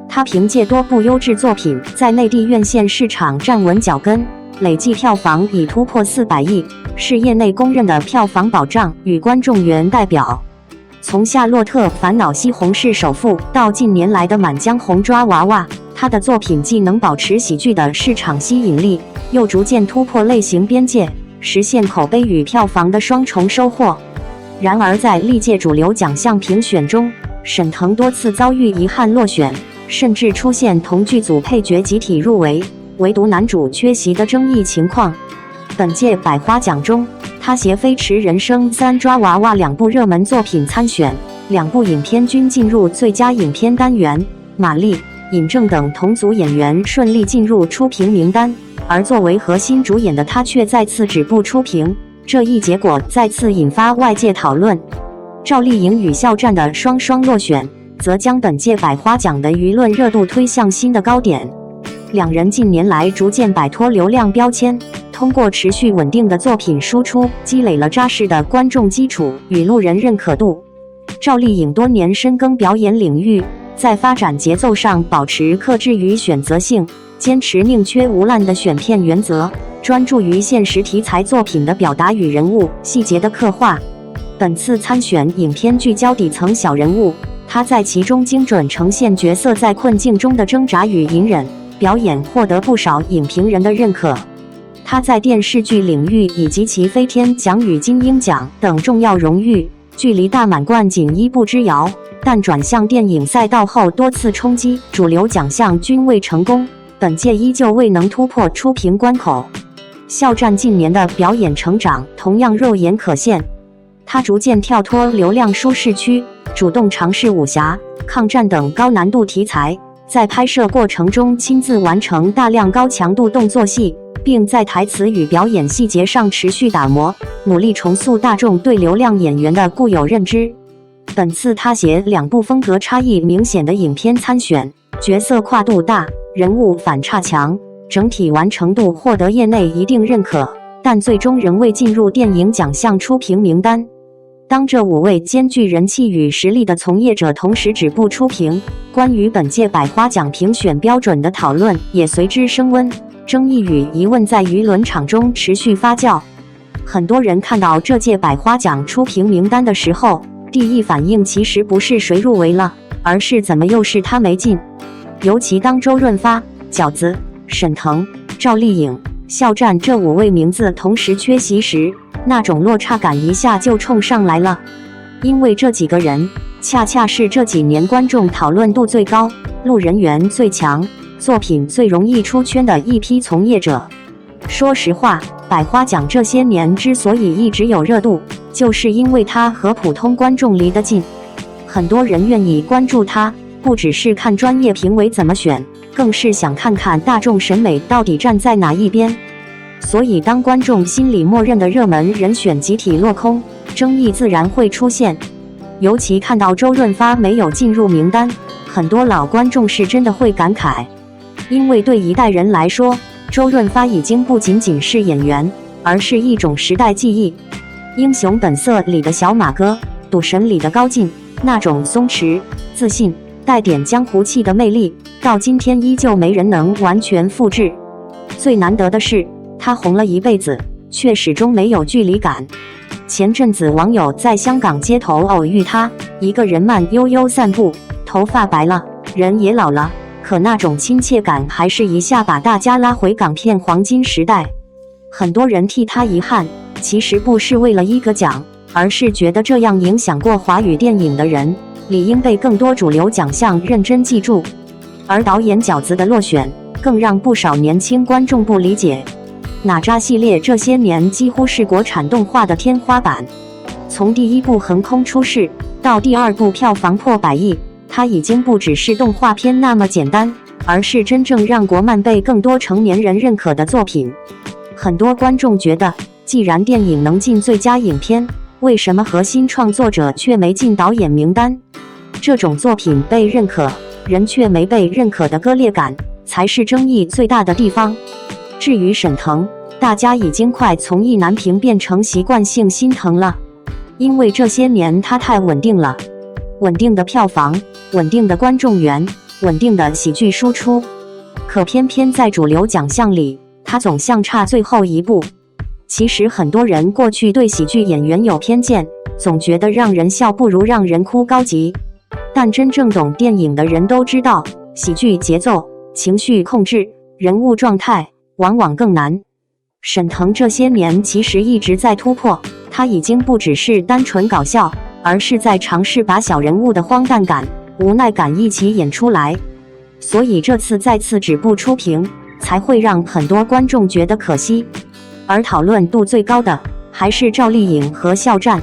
他凭借多部优质作品在内地院线市场站稳脚跟，累计票房已突破400亿，是业内公认的票房保障与观众缘代表。从《夏洛特烦恼》西红柿首富到近年来的《满江红抓娃娃》，他的作品既能保持喜剧的市场吸引力，又逐渐突破类型边界，实现口碑与票房的双重收获。然而在历届主流奖项评选中，沈腾多次遭遇遗憾落选，甚至出现同剧组配角集体入围，唯独男主缺席的争议情况。本届百花奖中，他携《飞驰人生3》抓娃娃2部热门作品参选，2部影片均进入最佳影片单元，马丽、尹正等同组演员顺利进入初评名单，而作为核心主演的他却再次止步初评，这一结果再次引发外界讨论。赵丽颖与肖战的双双落选，则将本届百花奖的舆论热度推向新的高点。两人近年来逐渐摆脱流量标签，通过持续稳定的作品输出，积累了扎实的观众基础与路人认可度。赵丽颖多年深耕表演领域，在发展节奏上保持克制与选择性，坚持宁缺毋滥的选片原则，专注于现实题材作品的表达与人物细节的刻画。本次参选影片聚焦底层小人物，他在其中精准呈现角色在困境中的挣扎与隐忍，表演获得不少影评人的认可。他在电视剧领域以及其飞天奖与金鹰奖等重要荣誉，距离大满贯仅1步之遥，但转向电影赛道后多次冲击主流奖项均未成功，本届依旧未能突破初评关口。肖战近年的表演成长同样肉眼可现，他逐渐跳脱流量舒适区，主动尝试武侠、抗战等高难度题材，在拍摄过程中亲自完成大量高强度动作戏，并在台词与表演细节上持续打磨，努力重塑大众对流量演员的固有认知。本次他携2部风格差异明显的影片参选，角色跨度大，人物反差强，整体完成度获得业内一定认可，但最终仍未进入电影奖项初评名单。当这5位兼具人气与实力的从业者同时止步初评，关于本届百花奖评选标准的讨论也随之升温，争议与疑问在舆论场中持续发酵。很多人看到这届百花奖初评名单的时候，第一反应其实不是谁入围了，而是怎么又是他没进。尤其当周润发、饺子、沈腾、赵丽颖、肖战这5位名字同时缺席时，那种落差感一下就冲上来了。因为这几个人恰恰是这几年观众讨论度最高、路人缘最强、作品最容易出圈的一批从业者。说实话，百花奖这些年之所以一直有热度，就是因为它和普通观众离得近，很多人愿意关注它，不只是看专业评委怎么选，更是想看看大众审美到底站在哪一边。所以当观众心里默认的热门人选集体落空，争议自然会出现。尤其看到周润发没有进入名单，很多老观众是真的会感慨，因为对一代人来说，周润发已经不仅仅是演员，而是一种时代记忆。英雄本色里的小马哥，赌神里的高进，那种松弛、自信、带点江湖气的魅力，到今天依旧没人能完全复制。最难得的是，他红了一辈子，却始终没有距离感。前阵子网友在香港街头偶遇他，一个人慢悠悠散步，头发白了，人也老了，可那种亲切感还是一下把大家拉回港片黄金时代。很多人替他遗憾，其实不是为了一个奖，而是觉得这样影响过华语电影的人，理应被更多主流奖项认真记住。而导演饺子的落选，更让不少年轻观众不理解。哪吒系列这些年几乎是国产动画的天花板，从第1部横空出世到第2部票房破100亿，它已经不只是动画片那么简单，而是真正让国漫被更多成年人认可的作品。很多观众觉得，既然电影能进最佳影片，为什么核心创作者却没进导演名单？这种作品被认可，人却没被认可的割裂感，才是争议最大的地方。至于沈腾，大家已经快从意难平变成习惯性心疼了，因为这些年他太稳定了，稳定的票房，稳定的观众缘，稳定的喜剧输出。可偏偏在主流奖项里，他总像差最后一步。其实很多人过去对喜剧演员有偏见，总觉得让人笑不如让人哭高级。但真正懂电影的人都知道，喜剧节奏、情绪控制、人物状态往往更难。沈腾这些年其实一直在突破，他已经不只是单纯搞笑，而是在尝试把小人物的荒诞感、无奈感一起演出来。所以这次再次止步出评，才会让很多观众觉得可惜。而讨论度最高的还是赵丽颖和肖战，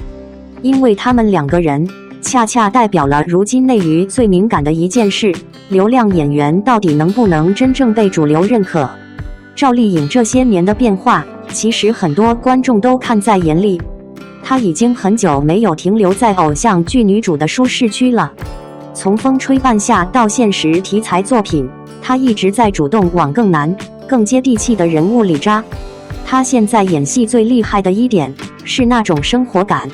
因为他们2个人恰恰代表了如今内娱最敏感的一件事：流量演员到底能不能真正被主流认可？赵丽颖这些年的变化，其实很多观众都看在眼里。她已经很久没有停留在偶像剧女主的舒适区了。从风吹半夏到现实题材作品，她一直在主动往更难、更接地气的人物里扎。她现在演戏最厉害的一点，是那种生活感，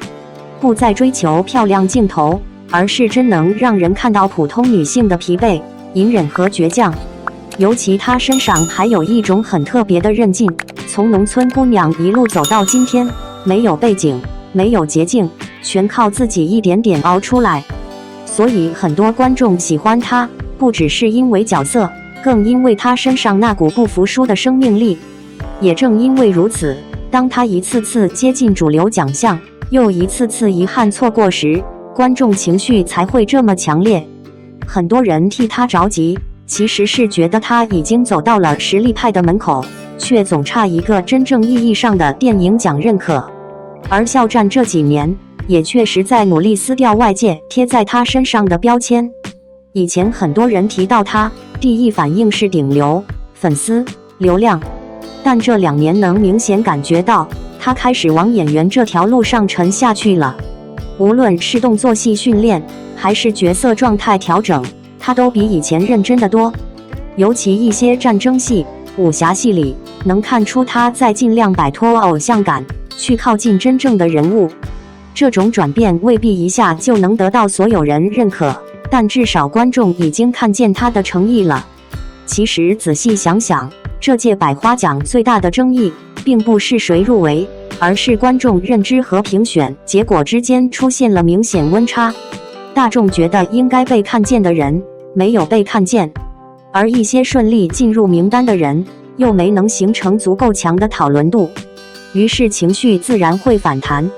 不再追求漂亮镜头，而是真能让人看到普通女性的疲惫、隐忍和倔强。尤其她身上还有一种很特别的韧劲，从农村姑娘一路走到今天，没有背景，没有捷径，全靠自己一点点熬出来。所以很多观众喜欢她，不只是因为角色，更因为她身上那股不服输的生命力。也正因为如此，当她一次次接近主流奖项，又一次次遗憾错过时，观众情绪才会这么强烈。很多人替她着急，其实是觉得她已经走到了实力派的门口，却总差一个真正意义上的电影奖认可。而肖战这几年也确实在努力撕掉外界贴在他身上的标签。以前很多人提到他，第一反应是顶流、粉丝、流量，但这2年能明显感觉到他开始往演员这条路上沉下去了。无论是动作戏训练，还是角色状态调整，他都比以前认真得多。尤其一些战争戏、武侠戏里，能看出他在尽量摆脱偶像感，去靠近真正的人物。这种转变未必一下就能得到所有人认可，但至少观众已经看见他的诚意了。其实仔细想想，这届百花奖最大的争议，并不是谁入围，而是观众认知和评选结果之间出现了明显温差。大众觉得应该被看见的人，没有被看见，而一些顺利进入名单的人，又没能形成足够强的讨论度，于是情绪自然会反弹。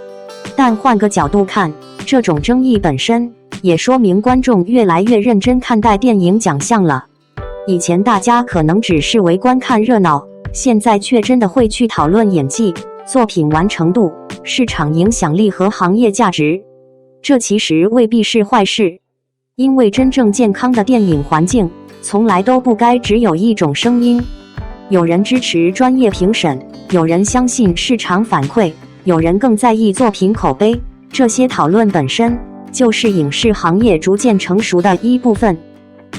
但换个角度看，这种争议本身也说明观众越来越认真看待电影奖项了。以前大家可能只是围观看热闹，现在却真的会去讨论演技、作品完成度、市场影响力和行业价值。这其实未必是坏事，因为真正健康的电影环境从来都不该只有一种声音。有人支持专业评审，有人相信市场反馈，有人更在意作品口碑。这些讨论本身就是影视行业逐渐成熟的一部分。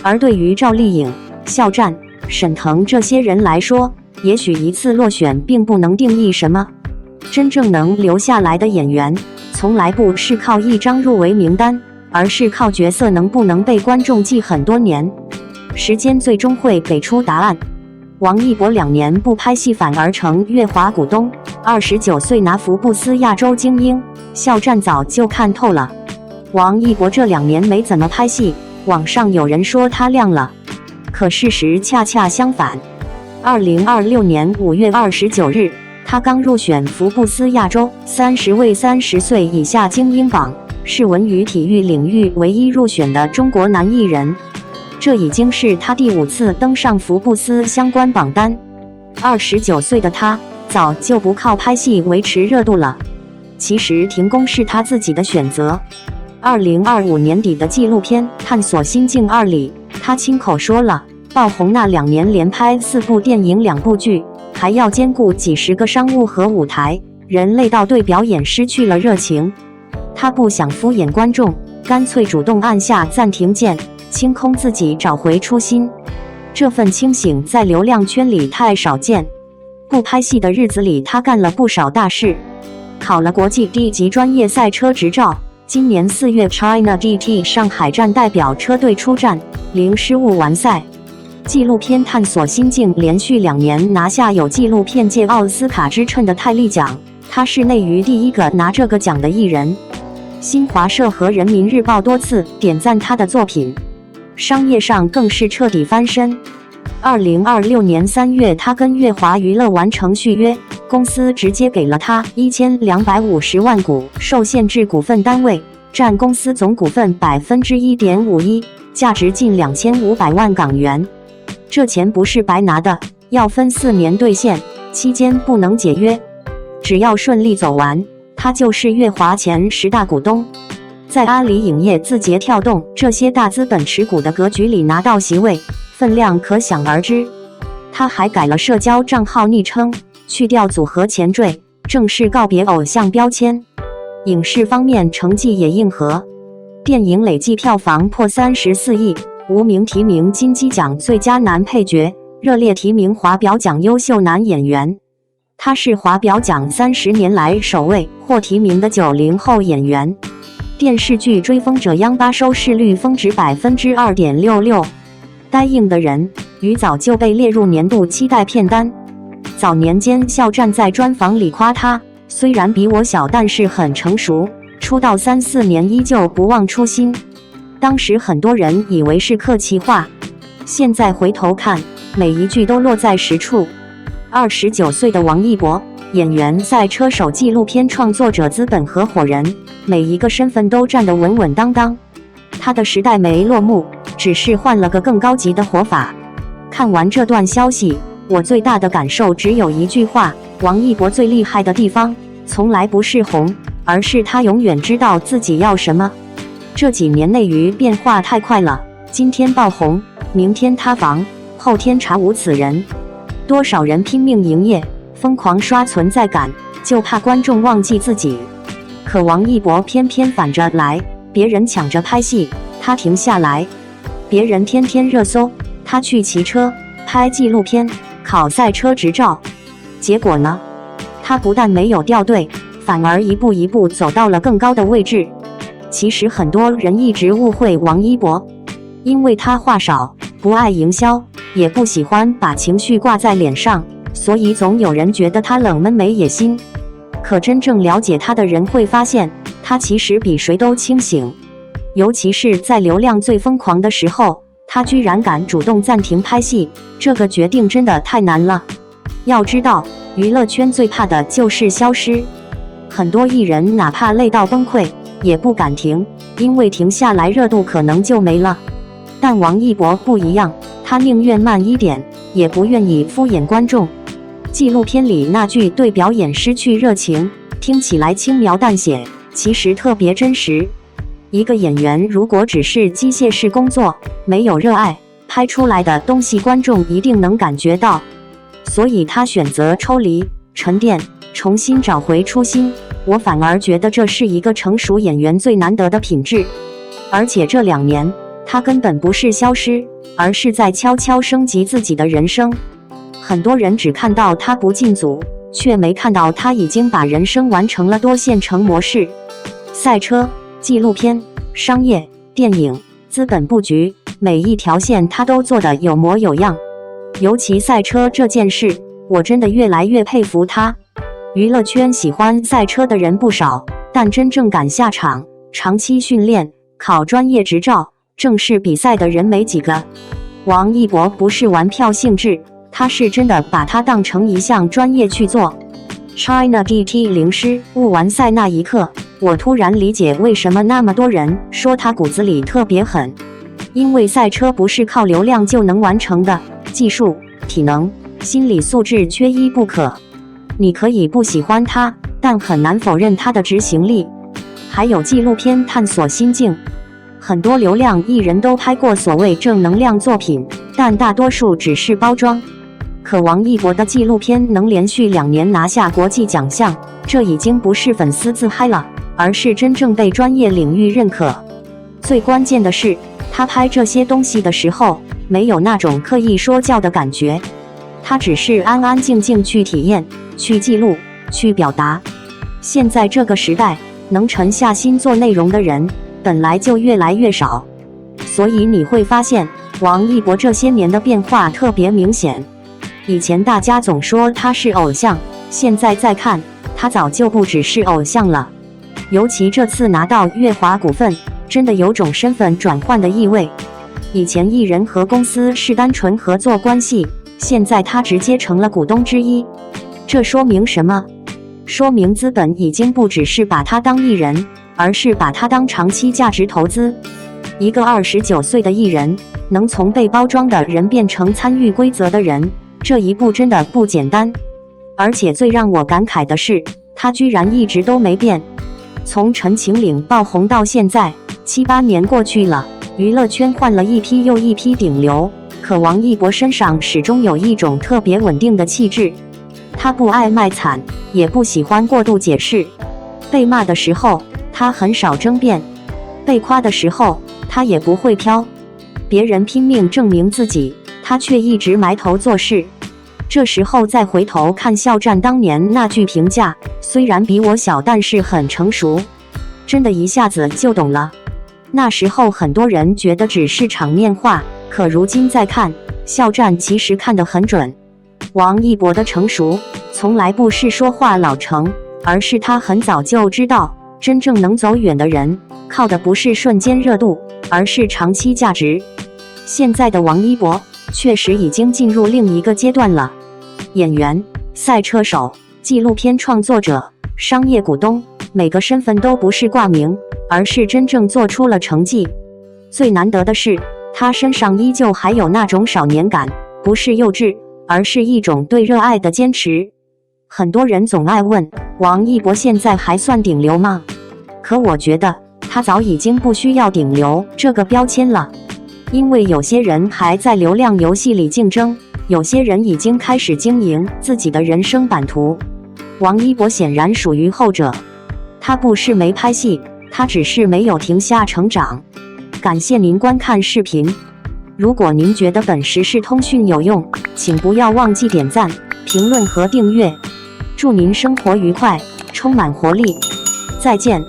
而对于赵丽颖、肖战、沈腾这些人来说，也许一次落选并不能定义什么。真正能留下来的演员，从来不是靠一张入围名单，而是靠角色能不能被观众记很多年。时间最终会给出答案。王一博2年不拍戏反而成乐华股东，29岁拿福布斯亚洲精英，肖战早就看透了。王一博这2年没怎么拍戏，网上有人说他亮了，可事实恰恰相反。2026年5月29日，他刚入选福布斯亚洲30位30岁以下精英榜，是文娱体育领域唯一入选的中国男艺人。这已经是他第5次登上福布斯相关榜单。29岁的他早就不靠拍戏维持热度了，其实停工是他自己的选择。2025年底的纪录片《探索心境2》里，他亲口说了，爆红那2年连拍4部电影2部剧，还要兼顾几十个商务和舞台，人累到对表演失去了热情。他不想敷衍观众，干脆主动按下暂停键，清空自己，找回初心。这份清醒在流量圈里太少见。不拍戏的日子里，他干了不少大事，考了国际D级专业赛车执照。今年4月 China GT 上海站代表车队出战，零失误完赛。纪录片《探索心境》连续2年拿下有纪录片界奥斯卡之称的泰利奖，他是内娱第1个拿这个奖的艺人。新华社和人民日报多次点赞他的作品，商业上更是彻底翻身。2026年3月，他跟乐华娱乐完成续约，公司直接给了他1250万股受限制股份单位，占公司总股份1.51%，价值近2500万港元。这钱不是白拿的，要分4年兑现，期间不能解约。只要顺利走完，他就是乐华前10大股东。在阿里影业、字节跳动这些大资本持股的格局里拿到席位，分量可想而知。他还改了社交账号昵称，去掉组合前缀，正式告别偶像标签。影视方面成绩也硬核，电影累计票房破34亿，5名提名金鸡奖最佳男配角，热烈提名华表奖优秀男演员。他是华表奖30年来首位获提名的90后演员。电视剧《追风者》央八收视率峰值2.66%。呆硬的人鱼早就被列入年度期待片单。早年间，肖战在专访里夸他，虽然比我小，但是很成熟，出道3、4年依旧不忘初心。当时很多人以为是客气话，现在回头看，每一句都落在实处。29岁的王一博，演员、赛车手、纪录片创作者、资本合伙人，每一个身份都站得稳稳当当。他的时代没落幕，只是换了个更高级的活法。看完这段消息，我最大的感受只有一句话：王一博最厉害的地方，从来不是红，而是他永远知道自己要什么。这几年内娱变化太快了，今天爆红，明天塌房，后天查无此人。多少人拼命营业，疯狂刷存在感，就怕观众忘记自己。可王一博偏偏反着来，别人抢着拍戏，他停下来；别人天天热搜，他去骑车、拍纪录片、考赛车执照。结果呢？他不但没有掉队，反而一步一步走到了更高的位置。其实很多人一直误会王一博，因为他话少，不爱营销，也不喜欢把情绪挂在脸上，所以总有人觉得他冷闷没野心。可真正了解他的人会发现，他其实比谁都清醒。尤其是在流量最疯狂的时候，他居然敢主动暂停拍戏，这个决定真的太难了。要知道，娱乐圈最怕的就是消失。很多艺人哪怕累到崩溃，也不敢停，因为停下来热度可能就没了。但王一博不一样，他宁愿慢一点，也不愿意敷衍观众。纪录片里那句对表演失去热情，听起来轻描淡写，其实特别真实。一个演员如果只是机械式工作，没有热爱，拍出来的东西观众一定能感觉到。所以他选择抽离、沉淀，重新找回初心。我反而觉得这是一个成熟演员最难得的品质。而且这2年，他根本不是消失，而是在悄悄升级自己的人生。很多人只看到他不进组，却没看到他已经把人生完成了多线程模式。赛车、纪录片、商业、电影、资本布局，每一条线他都做得有模有样。尤其赛车这件事，我真的越来越佩服他。娱乐圈喜欢赛车的人不少，但真正敢下场、长期训练、考专业执照、正式比赛的人没几个。王一博不是玩票性质，他是真的把它当成一项专业去做。China GT 零失误完赛那一刻，我突然理解为什么那么多人说他骨子里特别狠。因为赛车不是靠流量就能完成的，技术、体能、心理素质缺一不可。你可以不喜欢他，但很难否认他的执行力。还有纪录片探索心境，很多流量艺人都拍过所谓正能量作品，但大多数只是包装。可王一博的纪录片能连续2年拿下国际奖项，这已经不是粉丝自嗨了，而是真正被专业领域认可。最关键的是，他拍这些东西的时候，没有那种刻意说教的感觉，他只是安安静静去体验、去记录、去表达。现在这个时代，能沉下心做内容的人本来就越来越少，所以你会发现王一博这些年的变化特别明显。以前大家总说他是偶像，现在再看，他早就不只是偶像了。尤其这次拿到乐华股份，真的有种身份转换的意味。以前艺人和公司是单纯合作关系，现在他直接成了股东之一。这说明什么？说明资本已经不只是把他当艺人，而是把他当长期价值投资。一个29岁的艺人，能从被包装的人变成参与规则的人，这一步真的不简单。而且最让我感慨的是，他居然一直都没变。从陈情令爆红到现在7、8年过去了，娱乐圈换了一批又一批顶流，可王一博身上始终有一种特别稳定的气质。他不爱卖惨，也不喜欢过度解释。被骂的时候，他很少争辩；被夸的时候，他也不会飘。别人拼命证明自己，他却一直埋头做事。这时候再回头看肖战当年那句评价，虽然比我小，但是很成熟，真的一下子就懂了。那时候很多人觉得只是场面话，可如今再看，肖战其实看得很准。王一博的成熟，从来不是说话老成，而是他很早就知道，真正能走远的人，靠的不是瞬间热度，而是长期价值。现在的王一博，确实已经进入另一个阶段了。演员、赛车手、纪录片创作者、商业股东，每个身份都不是挂名，而是真正做出了成绩。最难得的是，他身上依旧还有那种少年感，不是幼稚，而是一种对热爱的坚持。很多人总爱问，王一博现在还算顶流吗？可我觉得他早已经不需要顶流这个标签了，因为有些人还在流量游戏里竞争，有些人已经开始经营自己的人生版图。王一博显然属于后者，他不是没拍戏，他只是没有停下成长。感谢您观看视频，如果您觉得本时事通讯有用，请不要忘记点赞、评论和订阅。祝您生活愉快，充满活力，再见。